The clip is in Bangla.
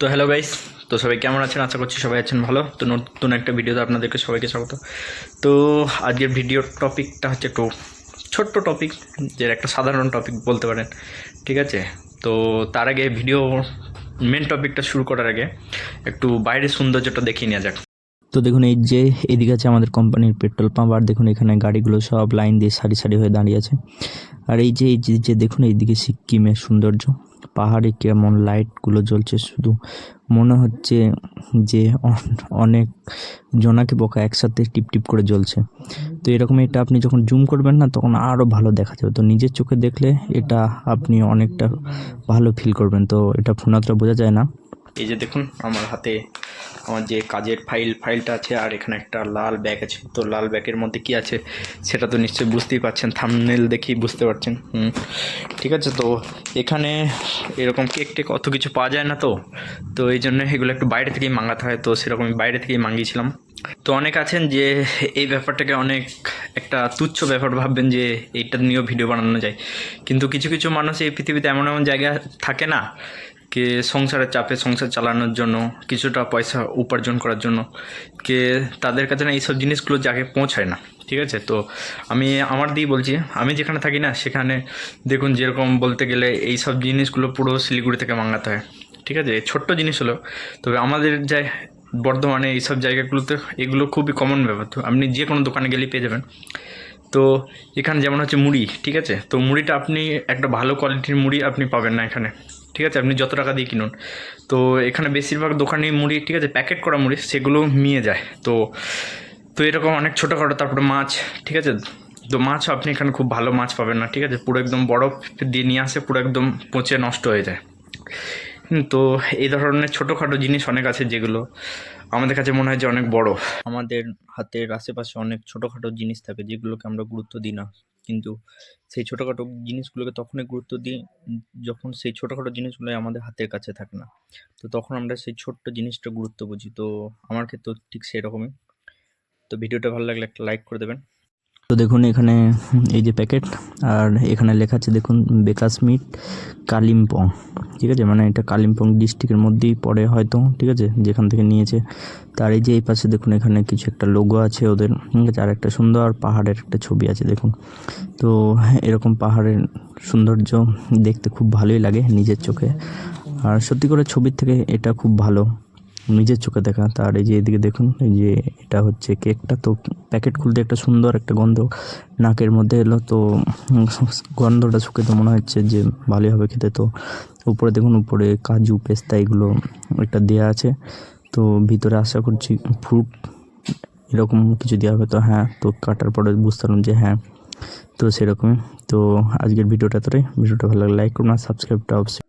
তো হ্যালো গাইস, তো সবাই কেমন আছেন? আশা করছি সবাই আছেন ভালো। তো নতুন একটা ভিডিওতে আপনাদেরকে সবাইকে স্বাগত। তো আজকের ভিডিওর টপিকটা হচ্ছে একটু ছোট্ট টপিক, যে একটা সাধারণ টপিক বলতে পারেন, ঠিক আছে? তো তার আগে ভিডিও মেন টপিকটা শুরু করার আগে একটু বাইরের সৌন্দর্যটা দেখিয়ে নেওয়া যাক। তো দেখুন এই যে এদিকে আছে আমাদের কোম্পানির পেট্রোল পাম্প, আর দেখুন এখানে গাড়িগুলো সব লাইন দিয়ে সারি সারি হয়ে দাঁড়িয়ে আছে। আর এই যে দেখুন এইদিকে সিকিমের সৌন্দর্য, পাহাড়ে কেমন লাইটগুলো জ্বলছে, শুধু মনে হচ্ছে যে অনেক জোনাকি পোকা একসাথে টিপ টিপ করে জ্বলছে। তো এরকম এটা আপনি যখন জুম করবেন না, তখন আরও ভালো দেখা যাবে। তো নিজের চোখে দেখলে এটা আপনি অনেকটা ভালো ফিল করবেন। তো এটা ফোনাতে বোঝা যায় না। এই যে দেখুন আমার হাতে আমার যে কাজের ফাইলটা আছে, আর এখানে একটা লাল ব্যাগ আছে। তো লাল ব্যাগের মধ্যে কি আছে সেটা তো নিশ্চয়ই বুঝতেই পারছেন, থাম্বনেল দেখেই বুঝতে পারছেন। ঠিক আছে। তো এখানে এরকম কেক টেক অত কিছু পাওয়া যায় না, তো এই জন্য এগুলো একটু বাইরে থেকেই মাঙ্গাতে হয়। তো সেরকম বাইরে থেকেই মাঙ্গিয়েছিলাম। তো অনেক আছেন যে এই ব্যাপারটাকে অনেক একটা তুচ্ছ ব্যাপার ভাববেন, যে এইটা নিয়েও ভিডিও বানানো যায়। কিন্তু কিছু কিছু মানুষ এই পৃথিবীতে এমন এমন জায়গা থাকে না, কে সংসারের চাপে সংসার চালানোর জন্য, কিছুটা পয়সা উপার্জন করার জন্য, কে তাদের কাছে না এইসব জিনিসগুলো যাকে পৌঁছায় না। ঠিক আছে। তো আমি আমার দিয়েই বলছি, আমি যেখানে থাকি না সেখানে দেখুন, যেরকম বলতে গেলে এই সব জিনিসগুলো পুরো শিলিগুড়ি থেকে মাঙ্গাতে হয়। ঠিক আছে, ছোট্ট জিনিস হলো, তবে আমাদের যায় বর্ধমানে এইসব জায়গাগুলোতে এগুলো খুবই কমন ব্যাপার। তো আপনি যে কোনো দোকানে গেলেই পেয়ে যাবেন। তো এখানে যেমন হচ্ছে মুড়ি, ঠিক আছে? তো মুড়িটা আপনি একটা ভালো কোয়ালিটির মুড়ি আপনি পাবেন না এখানে। ঠিক আছে, আপনি যত টাকা দিয়ে কিনুন। তো এখানে বেশিরভাগ দোকানে মুড়ি, ঠিক আছে, প্যাকেট করা মুড়ি, সেগুলো মিয়ে যায়। তো তো এরকম অনেক ছোটোখাটো, তারপরে মাছ, ঠিক আছে? তো মাছ আপনি এখানে খুব ভালো মাছ পাবেন না। ঠিক আছে, পুরো একদম বরফ দিয়ে নিয়ে আসে, পুরো একদম পচে নষ্ট হয়ে যায়। তো এই ধরনের ছোটোখাটো জিনিস অনেক আছে, যেগুলো আমাদের কাছে মনে হয় যে অনেক বড়। আমাদের হাতের আশেপাশে অনেক ছোটোখাটো জিনিস থাকে যেগুলোকে আমরা গুরুত্ব দিই না, কিন্তু সেই ছোটোখাটো জিনিসগুলোকে তখনই গুরুত্ব দিই যখন সেই ছোটোখাটো জিনিসগুলো আমাদের হাতের কাছে থাকে না। তো তখন আমরা সেই ছোট্ট জিনিসটা গুরুত্ব বুঝি। তো আমার ক্ষেত্রেও ঠিক সেরকমই। তো ভিডিওটা ভালো লাগলে একটা লাইক করে দেবেন। তো দেখুন এখানে এই যে প্যাকেট, আর এখানে লেখা আছে দেখুন বেকাস মিট কালিম্পং। ঠিক আছে, মানে এটা কালিম্পং ডিস্ট্রিক্টের মধ্যেই পড়ে হয়তো, ঠিক আছে, যেখান থেকে নিয়েছে। তার এই যে এই পাশে দেখুন এখানে কিছু একটা লোগো আছে ওদের, ঠিক আছে, আর একটা সুন্দর পাহাড়ের একটা ছবি আছে দেখুন। তো এরকম পাহাড়ের সৌন্দর্য দেখতে খুব ভালোই লাগে নিজের চোখে, আর সত্যি করে ছবির থেকে এটা খুব ভালো নিজের চোখে দেখা। তার এই যে এদিকে দেখুন, এই যে এটা হচ্ছে কেকটা। তো প্যাকেট খুলতে একটা সুন্দর একটা গন্ধ নাকের মধ্যে এলো। তো গন্ধটা শুকে তো মনে হচ্ছে যে ভালোই হবে খেতে। তো উপরে দেখুন, উপরে কাজু পেস্তা এগুলো একটা দেওয়া আছে। তো ভিতরে আশা করছি ফ্রুট এরকম কিছু দেওয়া হবে। তো হ্যাঁ, তো কাটার পরে বুঝতে পারলাম যে হ্যাঁ, তো সেরকমই। তো আজকের ভিডিওটা ভালো লাগলে লাইক করুন, আর সাবস্ক্রাইবটা অবশ্যই।